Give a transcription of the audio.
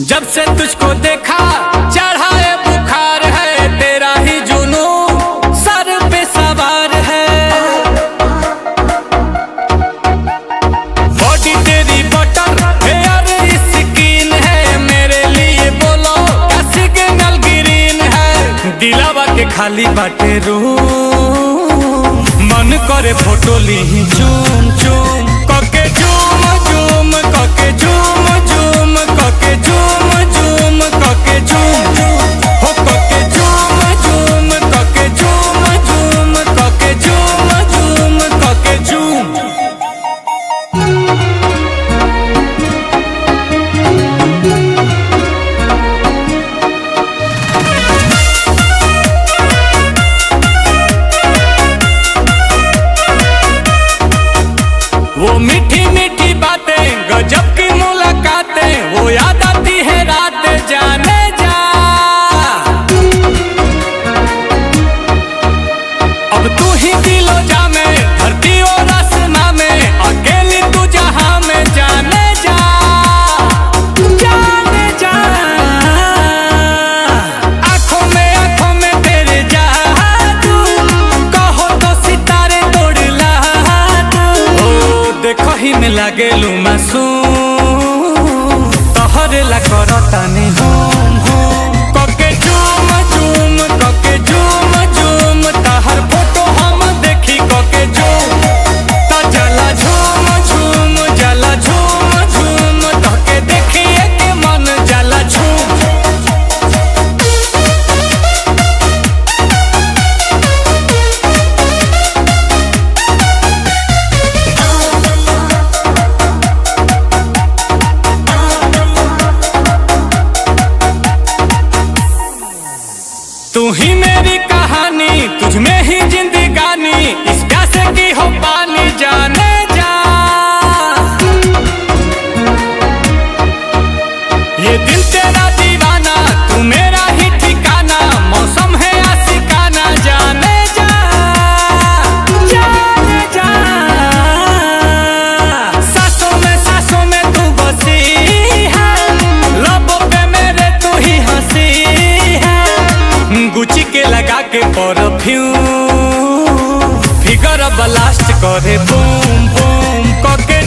जब से तुझको देखा चढ़ा है बुखार है, तेरा ही जुनून सर पे सवार है। बॉडी तेरी बटर हेयर स्किन है, मेरे लिए बोलो क्या सिग्नल ग्रीन है। दिलावा के खाली बाटे रूम, मन करे फोटो ली चूम चूम कके झूम झूम कके झूम झूम कके झूम झूम कके झूम हो कके झूम झूम कके झूम झूम कके झूम झूम कके झूम। वो मीठी मीठी बातें गजब की मुलाकातें, वो याद आती है रात जाने जा। अब तू ही दिलो जा में धरती और आसमां में, अकेली तू जहां में जाने जा जाने जा। आंखों में तेरे जादू, कहो तो सितारे तोड़ ला तू। देखो ही में लागे लू मासूम, तोहरे ला करतानी होम होम कके झूम झूम कके झूम झूम। तहर फोटो हम देखी कके झूम, ता जला झूम झूम जला झूम झूम, तके देखिए के मन जला झूम। तू ही मेरी कहानी, तुझ में ही जिंदगानी, इस प्यासे की हो पानी जाने जा। ये दिल तेरा दीवाना, तू मेरा ही ठिकाना, मौसम है आशिकाना जाने जा जाने जा। सांसों में तू बसी है, लबों पे मेरे तू ही हंसी है। गुची के लगा के परफ्यूम, फिगर ब्लास्ट करे बूम बूम कके